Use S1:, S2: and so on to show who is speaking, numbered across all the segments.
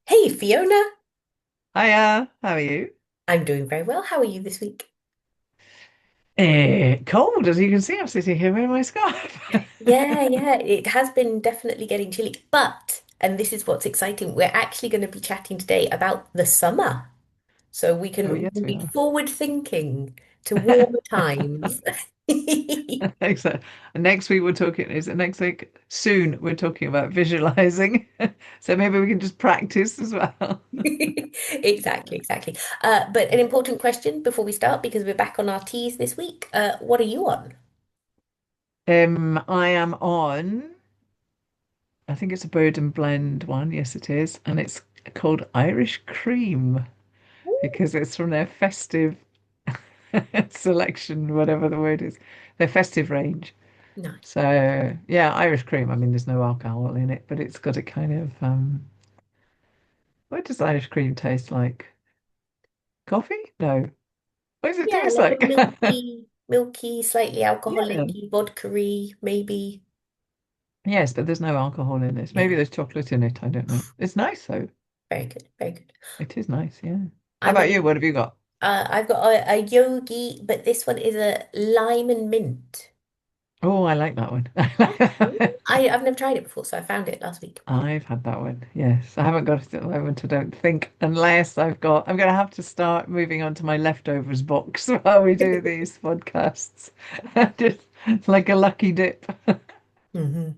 S1: Hey Fiona,
S2: Hiya, how are you?
S1: I'm doing very well. How are you this week?
S2: Cold, as you can see, I'm sitting here wearing my scarf.
S1: Yeah, it has been definitely getting chilly. But, and this is what's exciting, we're actually going to be chatting today about the summer. So
S2: Oh,
S1: we
S2: yes,
S1: can
S2: we
S1: be
S2: are.
S1: forward thinking to warmer times.
S2: Excellent. And next week we're talking, is it next week? Soon we're talking about visualizing. So maybe we can just practice as well.
S1: Exactly. But an important question before we start, because we're back on our teas this week. What are you on?
S2: I am on, I think it's a bird and blend one. Yes, it is. And it's called Irish Cream because it's from their festive selection, whatever the word is, their festive range.
S1: Nice.
S2: So yeah, Irish cream. I mean, there's no alcohol in it, but it's got a kind of what does Irish cream taste like? Coffee? No. What does it
S1: Yeah,
S2: taste
S1: like a
S2: like?
S1: milky, slightly alcoholic,
S2: Yeah.
S1: vodka-y, maybe.
S2: Yes, but there's no alcohol in this. Maybe
S1: Yeah.
S2: there's chocolate in it. I don't know. It's nice though.
S1: Very good, very good.
S2: It is nice, yeah. How
S1: I'm
S2: about you?
S1: on.
S2: What have you got?
S1: I've got a yogi, but this one is a lime and mint.
S2: Oh, I like that one.
S1: Mm. I've never tried it before, so I found it last week.
S2: I've had that one. Yes, I haven't got it at the moment, I don't think, unless I'm going to have to start moving on to my leftovers box while we do these podcasts. Just like a lucky dip.
S1: Hmm.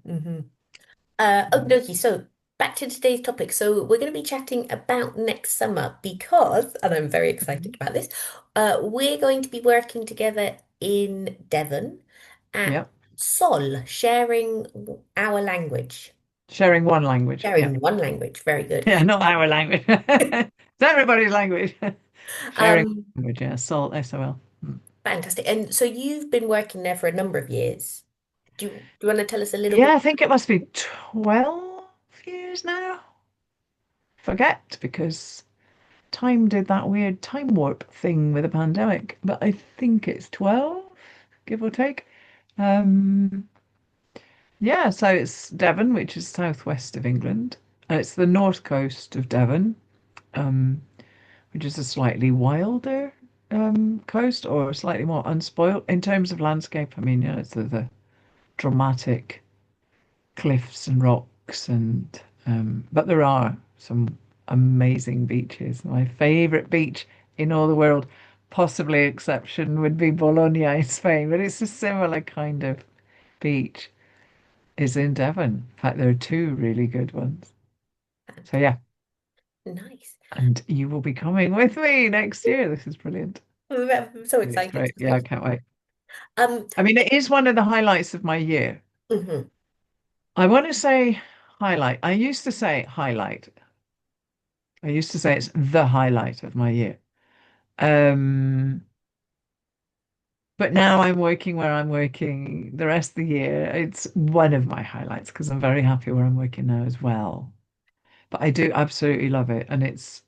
S1: Okie dokie. So back to today's topic. So we're going to be chatting about next summer because, and I'm very excited
S2: Mhm.
S1: about this, we're going to be working together in Devon at
S2: Yeah.
S1: Sol, sharing our language.
S2: Sharing one language. Yeah.
S1: Sharing one language. Very good.
S2: Yeah, not our language. It's everybody's language. Sharing
S1: Um,
S2: language, yeah. Sol, S-O-L. Mm.
S1: Fantastic. And so you've been working there for a number of years. Do you want to tell us a little
S2: Yeah,
S1: bit?
S2: I think it must be 12 years now. Forget because time did that weird time warp thing with the pandemic, but I think it's 12, give or take. Um, yeah, so it's Devon, which is southwest of England, and it's the north coast of Devon, um, which is a slightly wilder coast or slightly more unspoilt in terms of landscape. I mean, it's the dramatic cliffs and rocks, and but there are some amazing beaches. My favorite beach in all the world, possibly exception, would be Bologna in Spain, but it's a similar kind of beach, is in Devon. In fact, there are two really good ones. So
S1: Fantastic.
S2: yeah,
S1: Nice.
S2: and you will be coming with me next year. This is brilliant.
S1: I'm so
S2: It's
S1: excited.
S2: great.
S1: So
S2: Yeah, I
S1: excited.
S2: can't wait.
S1: Um,
S2: I mean, it is one of the highlights of my year.
S1: mhm.
S2: I want to say highlight. I used to say highlight. I used to say it's the highlight of my year. Um, but now I'm working where I'm working the rest of the year. It's one of my highlights because I'm very happy where I'm working now as well. But I do absolutely love it, and it's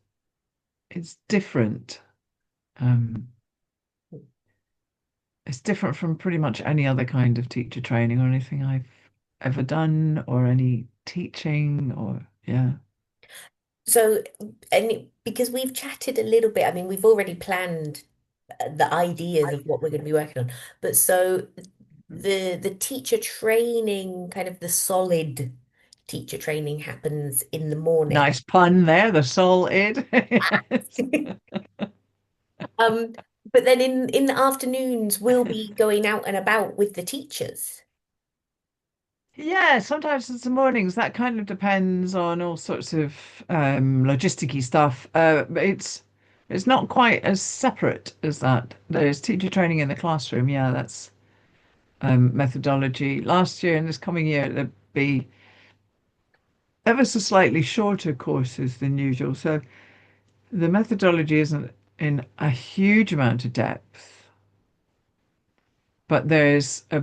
S2: different. Um, it's different from pretty much any other kind of teacher training or anything I've ever done, or any teaching, or yeah.
S1: So, because we've chatted a little bit, I mean, we've already planned the ideas of what we're going to be working on. But so the teacher training, kind of the solid teacher training happens in the morning.
S2: Nice pun there, the soul id. Yes.
S1: Um, but then in the afternoons, we'll be going out and about with the teachers.
S2: Yeah, sometimes it's the mornings. That kind of depends on all sorts of logisticy stuff. But it's not quite as separate as that. There's teacher training in the classroom. Yeah, that's methodology. Last year and this coming year, there'll be ever so slightly shorter courses than usual. So the methodology isn't in a huge amount of depth, but there's a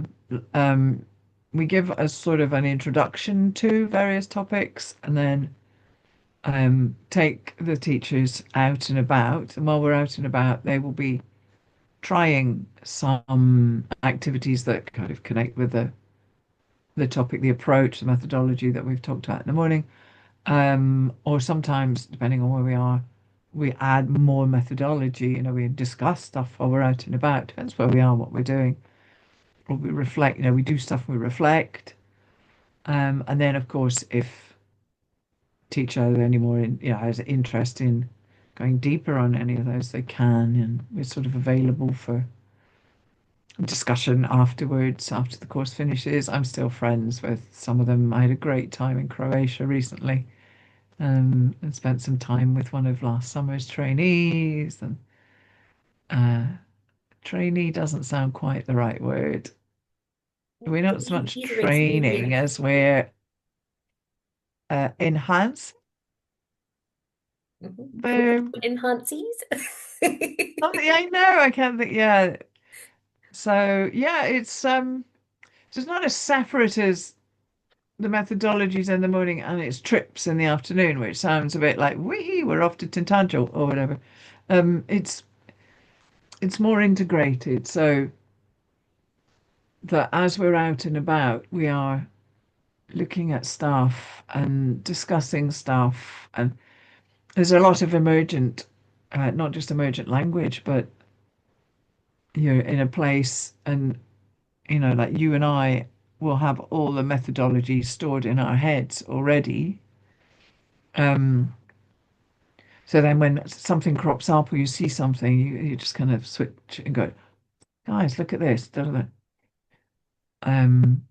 S2: we give a sort of an introduction to various topics, and then take the teachers out and about. And while we're out and about, they will be trying some activities that kind of connect with the topic, the approach, the methodology that we've talked about in the morning. Or sometimes, depending on where we are, we add more methodology. We discuss stuff while we're out and about. Depends where we are, what we're doing. Or we reflect, we do stuff, we reflect. And then, of course, if teacher has any more, has interest in going deeper on any of those, they can. And we're sort of available for discussion afterwards, after the course finishes. I'm still friends with some of them. I had a great time in Croatia recently, and spent some time with one of last summer's trainees. And uh, trainee doesn't sound quite the right word. We're not so much
S1: User
S2: training
S1: experience.
S2: as we're enhance
S1: Mhm.
S2: the
S1: Enhancees.
S2: something. I know I can't think. Yeah. So yeah, it's not as separate as the methodologies in the morning and it's trips in the afternoon, which sounds a bit like wee, we're off to Tintagel or whatever. It's more integrated, so that as we're out and about, we are looking at stuff and discussing stuff, and there's a lot of emergent, not just emergent language, but you're in a place, and like you and I will have all the methodologies stored in our heads already. Um, So then when something crops up or you see something, you just kind of switch and go, guys, look at this. Da, da, da. Um,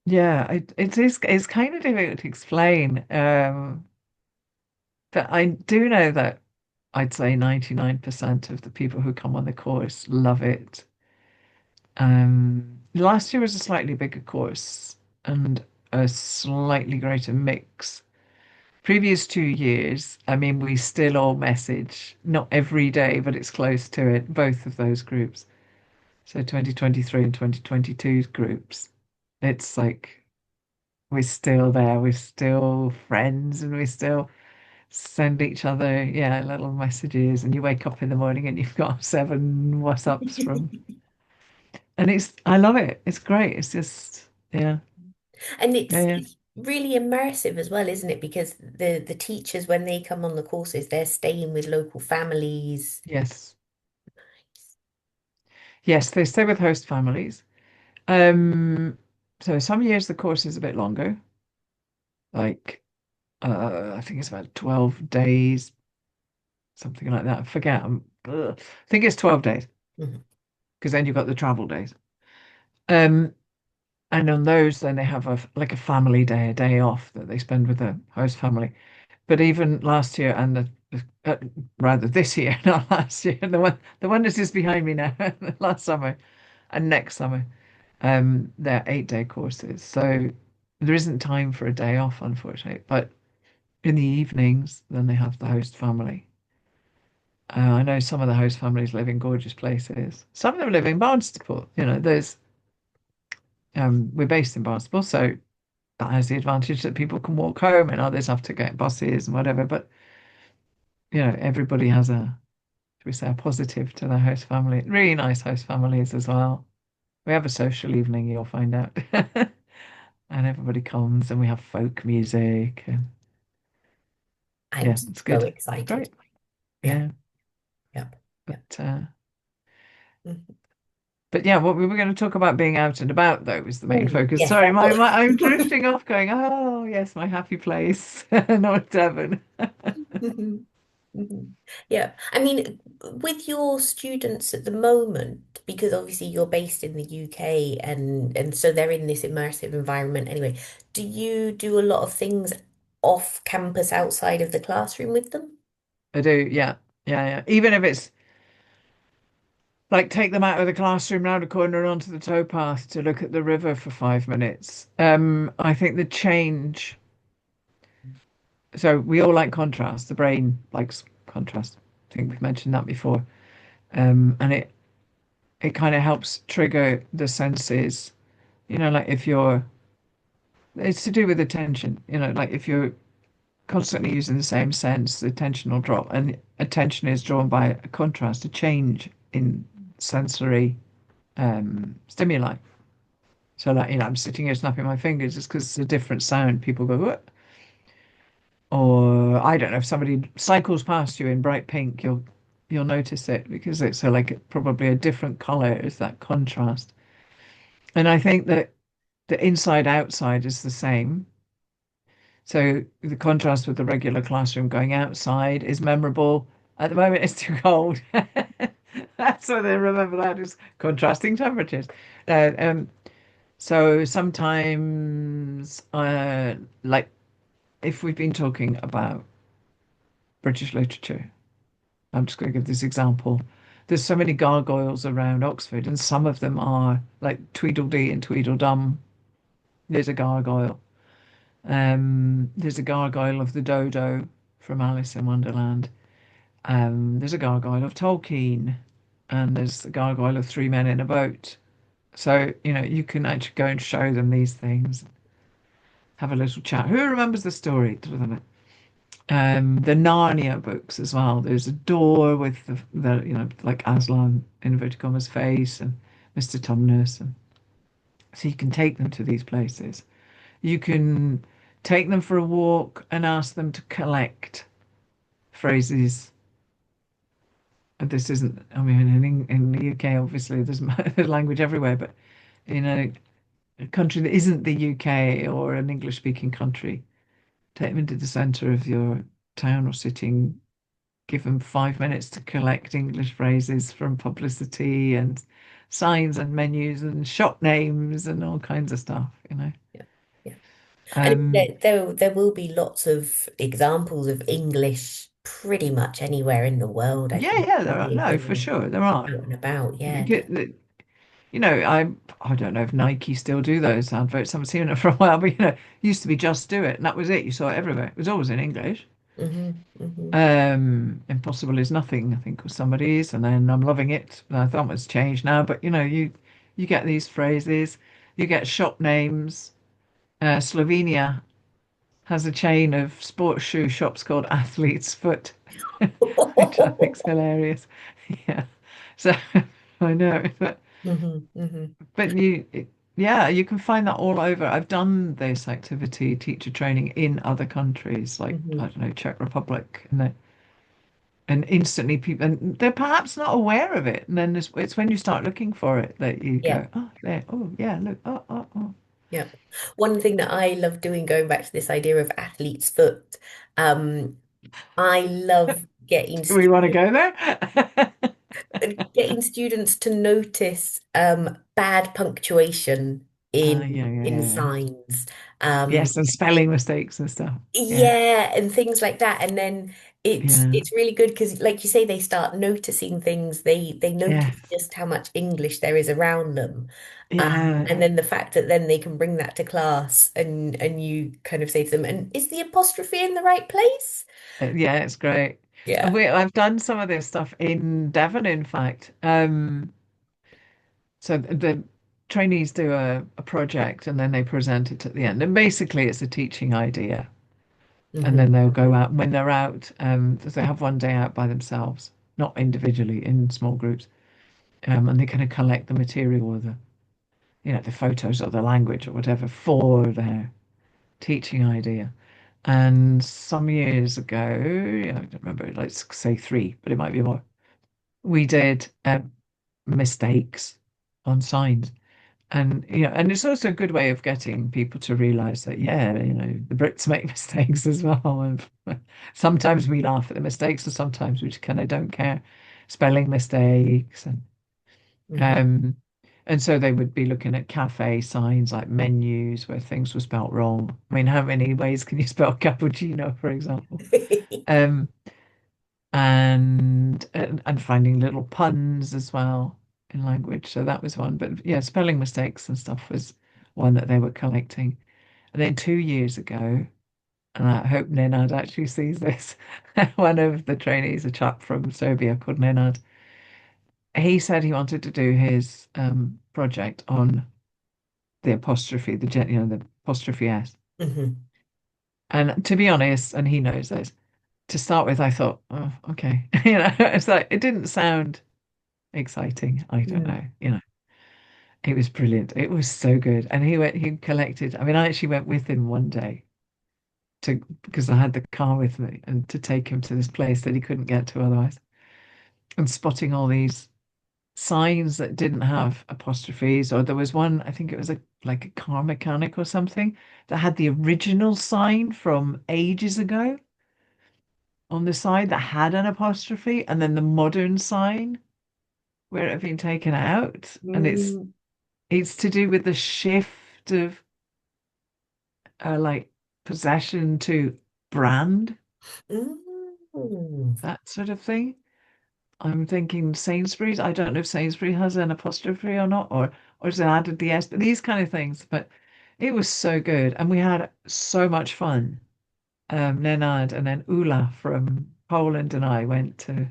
S2: yeah, it's kind of difficult to explain. But I do know that I'd say 99% of the people who come on the course love it. Last year was a slightly bigger course and a slightly greater mix. Previous 2 years, I mean, we still all message, not every day, but it's close to it, both of those groups. So 2023 and 2022's groups. It's like we're still there, we're still friends, and we still send each other, yeah, little messages. And you wake up in the morning and you've got 7 WhatsApps from, and I love it. It's great. It's just, yeah,
S1: And
S2: yeah, yeah,
S1: it's really immersive as well, isn't it? Because the teachers, when they come on the courses, they're staying with local families.
S2: yes, yes. They stay with host families. Um, so some years the course is a bit longer, like I think it's about 12 days, something like that. I forget. I think it's 12 days
S1: Mhm.
S2: because then you've got the travel days. Um, and on those, then they have like a family day, a day off that they spend with the host family. But even last year and rather this year, not last year, the one that is behind me now, last summer and next summer, they're 8-day courses. So there isn't time for a day off, unfortunately. But in the evenings, then they have the host family. I know some of the host families live in gorgeous places. Some of them live in Barnstaple. We're based in Barnstaple, so that has the advantage that people can walk home, and others have to get buses and whatever. But everybody has should we say, a positive to their host family. Really nice host families as well. We have a social evening, you'll find out, and everybody comes, and we have folk music, and
S1: I'm
S2: yeah, it's
S1: so
S2: good. It's
S1: excited.
S2: great.
S1: Yeah,
S2: Yeah,
S1: yep, yep.
S2: but
S1: Mhm.
S2: yeah, what we were going to talk about being out and about though was the main
S1: Oh,
S2: focus.
S1: yes,
S2: Sorry,
S1: that's what.
S2: I'm drifting off, going, oh yes, my happy place, North Devon.
S1: Mhm, mhm. Yeah, I mean, with your students at the moment, because obviously you're based in the UK and so they're in this immersive environment anyway, do you do a lot of things off campus outside of the classroom with them?
S2: I do, yeah, yeah, yeah. Even if it's like take them out of the classroom round a corner onto the towpath to look at the river for 5 minutes. I think the change. So we all like contrast. The brain likes contrast. I think we've mentioned that before. And it kind of helps trigger the senses. Like if it's to do with attention. Like if you're constantly using the same sense, the attention will drop, and attention is drawn by a contrast, a change in sensory stimuli. So like, I'm sitting here snapping my fingers just because it's a different sound. People go, what? Or I don't know, if somebody cycles past you in bright pink, you'll notice it because it's probably a different color. It's that contrast. And I think that the inside outside is the same. So the contrast with the regular classroom going outside is memorable. At the moment, it's too cold. That's what they remember that is contrasting temperatures. Uh, um, so sometimes, like if we've been talking about British literature, I'm just going to give this example. There's so many gargoyles around Oxford, and some of them are like Tweedledee and Tweedledum. There's a gargoyle. There's a gargoyle of the dodo from Alice in Wonderland. There's a gargoyle of Tolkien, and there's the gargoyle of Three Men in a Boat. So, you can actually go and show them these things, have a little chat. Who remembers the story? The Narnia books as well. There's a door with like Aslan in inverted commas face and Mr. Tumnus, and so you can take them to these places. You can take them for a walk and ask them to collect phrases. And this isn't, I mean, in the UK, obviously, there's language everywhere, but in a country that isn't the UK or an English-speaking country, take them into the centre of your town or city and give them 5 minutes to collect English phrases from publicity and signs and menus and shop names and all kinds of stuff.
S1: Yeah. Yeah. And
S2: Um,
S1: there will be lots of examples of English pretty much anywhere in the world. I
S2: yeah,
S1: think
S2: yeah, there are.
S1: many of
S2: No,
S1: them
S2: for sure, there are.
S1: are out and about. Yeah.
S2: Because, you know, I don't know if Nike still do those adverts. I haven't seen it for a while, but it used to be just do it, and that was it. You saw it everywhere. It was always in English.
S1: Hmm. Hmm.
S2: Impossible is nothing, I think, was somebody's, and then I'm loving it. I thought it's changed now, but you get these phrases, you get shop names. Slovenia has a chain of sports shoe shops called Athlete's Foot, which I think's hilarious. Yeah, so I know,
S1: Hmm. Hmm.
S2: but yeah, you can find that all over. I've done this activity, teacher training in other countries, like I
S1: Hmm.
S2: don't know, Czech Republic, and instantly people, and they're perhaps not aware of it. And then it's when you start looking for it that you
S1: Yeah.
S2: go, oh, there, oh, yeah, look, oh, oh, oh.
S1: Yeah. One thing that I love doing, going back to this idea of athlete's foot, um, I love
S2: Do we want to go there?
S1: getting students to notice bad punctuation
S2: Yeah, yeah,
S1: in
S2: yeah.
S1: signs. Um,
S2: Yes, and spelling mistakes and stuff. Yeah,
S1: yeah, and things like that. And then
S2: yeah,
S1: it's really good because, like you say, they start noticing things. They notice
S2: yes,
S1: just how much English there is around them. And
S2: yeah,
S1: then the fact that then they can bring that to class and you kind of say to them, and is the apostrophe in the right place?
S2: yeah. It's great. And
S1: Yeah.
S2: I've done some of this stuff in Devon, in fact. So the trainees do a project and then they present it at the end. And basically, it's a teaching idea. And
S1: Hmm.
S2: then they'll go out. And when they're out, they have one day out by themselves, not individually, in small groups. And they kind of collect the material or the photos or the language or whatever for their teaching idea. And some years ago, I don't remember, let's say three, but it might be more, we did mistakes on signs. And it's also a good way of getting people to realize that, yeah, the Brits make mistakes as well. And sometimes we laugh at the mistakes, and sometimes we just kind of don't care. Spelling mistakes
S1: Hmm.
S2: um, and so they would be looking at cafe signs like menus where things were spelt wrong. I mean, how many ways can you spell cappuccino, for example? Um, and finding little puns as well in language. So that was one. But yeah, spelling mistakes and stuff was one that they were collecting. And then 2 years ago, and I hope Nenad actually sees this, one of the trainees, a chap from Serbia called Nenad, he said he wanted to do his project on the apostrophe, the apostrophe S.
S1: Hmm.
S2: And to be honest, and he knows this, to start with, I thought, oh, okay. It's like it didn't sound exciting. I don't
S1: Mm.
S2: know. It was brilliant. It was so good. And he collected, I mean, I actually went with him one day to because I had the car with me and to take him to this place that he couldn't get to otherwise, and spotting all these signs that didn't have apostrophes, or there was one, I think it was like a car mechanic or something that had the original sign from ages ago on the side that had an apostrophe, and then the modern sign where it had been taken out, and
S1: Mm,
S2: it's to do with the shift of like possession to brand,
S1: mm,
S2: that sort of thing. I'm thinking Sainsbury's. I don't know if Sainsbury has an apostrophe or not, or has it added the S, these kind of things. But it was so good, and we had so much fun. Nenad and then Ula from Poland and I went to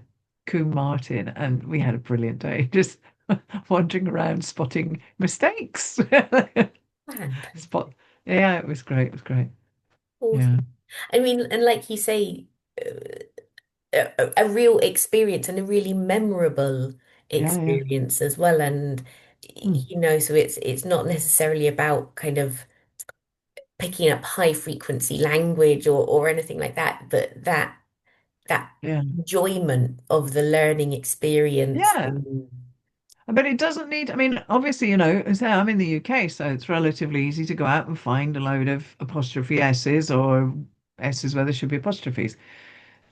S2: Coombe Martin, and we had a brilliant day, just wandering around spotting mistakes. Spot,
S1: fantastic.
S2: yeah, it was great. It was great. Yeah,
S1: Awesome. I mean, and like you say, a real experience and a really memorable
S2: yeah, yeah.
S1: experience as well. And
S2: Mm,
S1: so it's not necessarily about kind of picking up high frequency language or anything like that, but that
S2: yeah,
S1: enjoyment of the learning experience.
S2: yeah.
S1: And,
S2: But it doesn't need, I mean, obviously, as I say, I'm in the UK, so it's relatively easy to go out and find a load of apostrophe S's or S's where there should be apostrophes.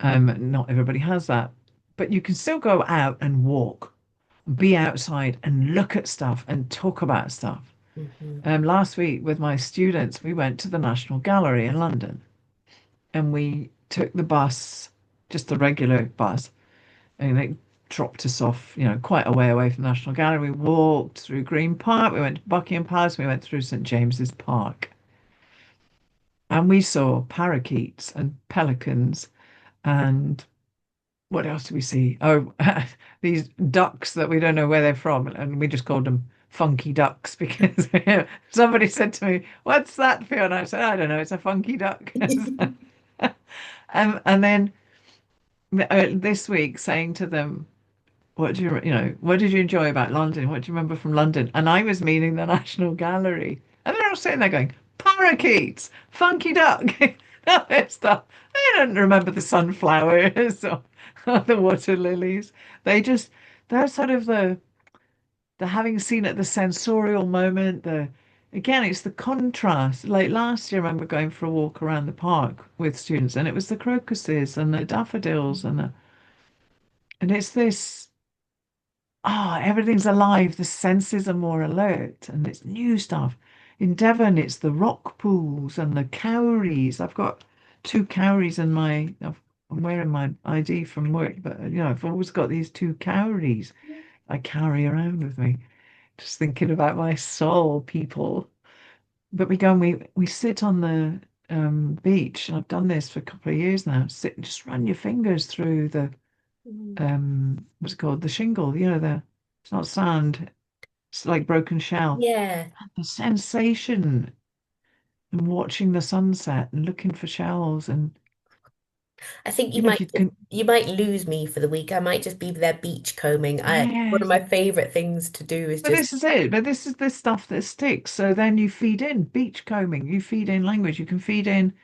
S2: Not everybody has that. But you can still go out and walk, be outside and look at stuff and talk about stuff.
S1: Mhm.
S2: Last week with my students, we went to the National Gallery in London and we took the bus, just the regular bus, and they dropped us off, quite a way away from the National Gallery. We walked through Green Park, we went to Buckingham Palace, we went through St James's Park, and we saw parakeets and pelicans and what else do we see? Oh, these ducks that we don't know where they're from, and we just called them funky ducks because somebody said to me, "What's that, Fiona?" I said, "I don't know. It's a funky duck." And then this week, saying to them, what did you enjoy about London? What do you remember from London? And I was meaning the National Gallery. And they're all sitting there going, parakeets, funky duck, all that stuff. They don't remember the sunflowers or the water lilies. They just, they're sort of the having seen it, the sensorial moment, again, it's the contrast. Like last year, I remember going for a walk around the park with students, and it was the crocuses and the daffodils and it's this. Everything's alive. The senses are more alert, and it's new stuff. In Devon, it's the rock pools and the cowries. I've got two cowries in I'm wearing my ID from work, but I've always got these two cowries I carry around with me, just thinking about my soul, people. But we go and we sit on the beach, and I've done this for a couple of years now. Sit and just run your fingers through the
S1: Mm.
S2: what's it called? The shingle, it's not sand, it's like broken shell.
S1: Yeah,
S2: The sensation and watching the sunset and looking for shells and
S1: I think
S2: if you can,
S1: you might lose me for the week. I might just be there beach combing. One of
S2: yes.
S1: my favorite things to do is
S2: But
S1: just
S2: this is it. But this is the stuff that sticks. So then you feed in beach combing, you feed in language, you can feed in.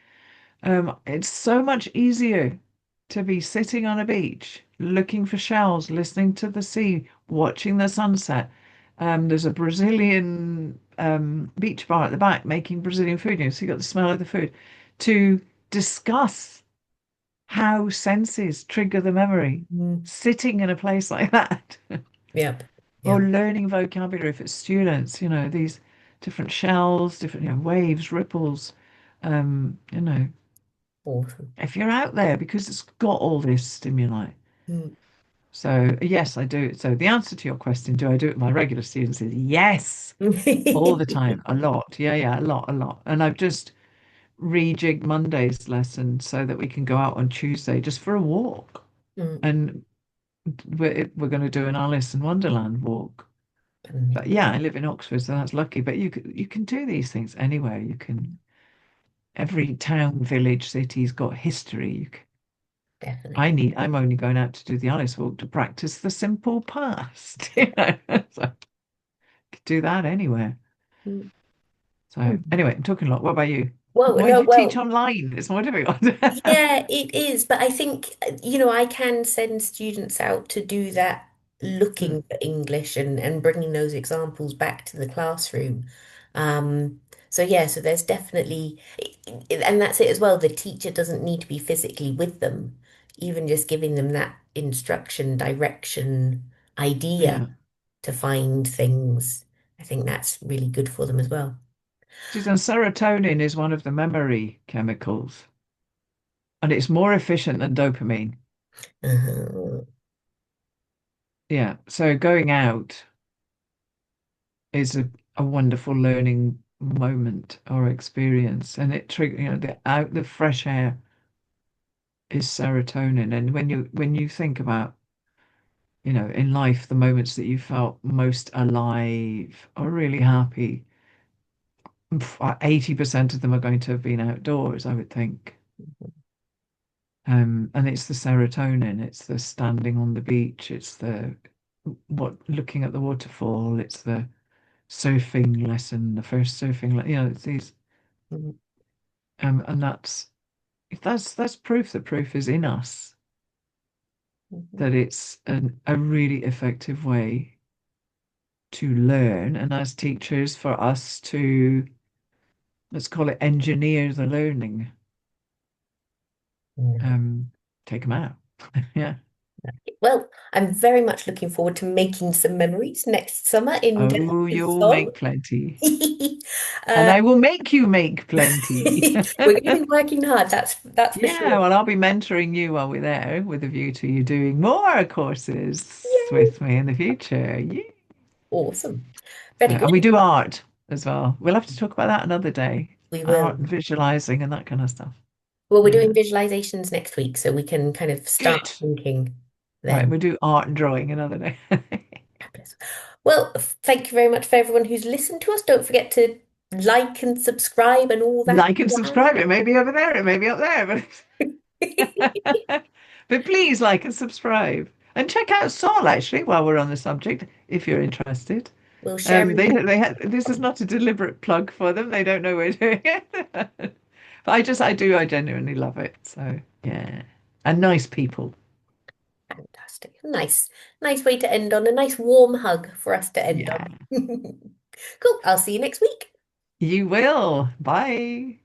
S2: It's so much easier to be sitting on a beach, looking for shells, listening to the sea, watching the sunset. There's a Brazilian beach bar at the back making Brazilian food. So you got the smell of the food to discuss how senses trigger the memory.
S1: mm,
S2: Sitting in a place like that,
S1: yep,
S2: or
S1: yep,
S2: learning vocabulary if it's students, these different shells, different, waves, ripples. You know,
S1: awesome.
S2: if you're out there because it's got all this stimuli.
S1: Mm.
S2: So yes, I do. So the answer to your question, do I do it with my regular students, is yes, all the time, a lot. Yeah, yeah, a lot, a lot. And I've just rejigged Monday's lesson so that we can go out on Tuesday just for a walk.
S1: Mm,
S2: And we're going to do an Alice in Wonderland walk. But
S1: amazing.
S2: yeah, I live in Oxford, so that's lucky. But you can do these things anywhere. You can. Every town, village, city's got history.
S1: Definitely.
S2: I'm only going out to do the Alice walk to practice the simple past. So I could do that anywhere.
S1: Mm.
S2: So anyway, I'm talking a lot. What about you?
S1: Well,
S2: Why
S1: no,
S2: do you teach
S1: well,
S2: online? It's more difficult.
S1: yeah, it is. But I think, I can send students out to do that,
S2: Hmm.
S1: looking for English and bringing those examples back to the classroom. So yeah, so there's definitely, and that's it as well. The teacher doesn't need to be physically with them, even just giving them that instruction, direction, idea
S2: Yeah.
S1: to find things. I think that's really good for them as well.
S2: And serotonin is one of the memory chemicals, and it's more efficient than dopamine.
S1: Uh-huh.
S2: Yeah. So going out is a wonderful learning moment or experience, and it trigger, the fresh air is serotonin. And when you think about, in life, the moments that you felt most alive or really happy, 80% of them are going to have been outdoors, I would think. And it's the serotonin, it's the standing on the beach, it's the what looking at the waterfall, it's the surfing lesson, the first surfing, it's these,
S1: Mhm.
S2: and that's proof that proof is in us,
S1: Mhm.
S2: that it's a really effective way to learn, and as teachers, for us to, let's call it, engineer the learning,
S1: Yeah.
S2: um, take them out. Yeah.
S1: Well, I'm very much looking forward to making some memories next summer in
S2: Oh,
S1: Denmark
S2: you'll
S1: Song.
S2: make plenty. And
S1: Uh,
S2: I will make you make plenty.
S1: we're going to be working hard, that's for
S2: Yeah,
S1: sure.
S2: well, I'll be mentoring you while we're there with a view to you doing more courses
S1: Yay!
S2: with me in the future. Yeah.
S1: Awesome. Very
S2: And
S1: good.
S2: we do art as well. We'll have to talk about that another day.
S1: We
S2: Art
S1: will.
S2: and visualizing and that kind of stuff.
S1: Well, we're
S2: Yeah.
S1: doing visualizations next week, so we can kind of start
S2: Good.
S1: thinking
S2: Right,
S1: then.
S2: we'll do art and drawing another day.
S1: Fabulous. Well, thank you very much for everyone who's listened to us. Don't forget to like and subscribe and all that
S2: Like and
S1: jazz.
S2: subscribe. It may be over there, it may be up there, but please like and subscribe. And check out Saul actually while we're on the subject, if you're interested.
S1: We'll share
S2: This is not a deliberate plug for them. They don't know we're doing it. But I genuinely love it. So yeah. And nice people.
S1: fantastic. Nice way to end on. A nice warm hug for us to end
S2: Yeah.
S1: on. Cool. I'll see you next week.
S2: You will. Bye.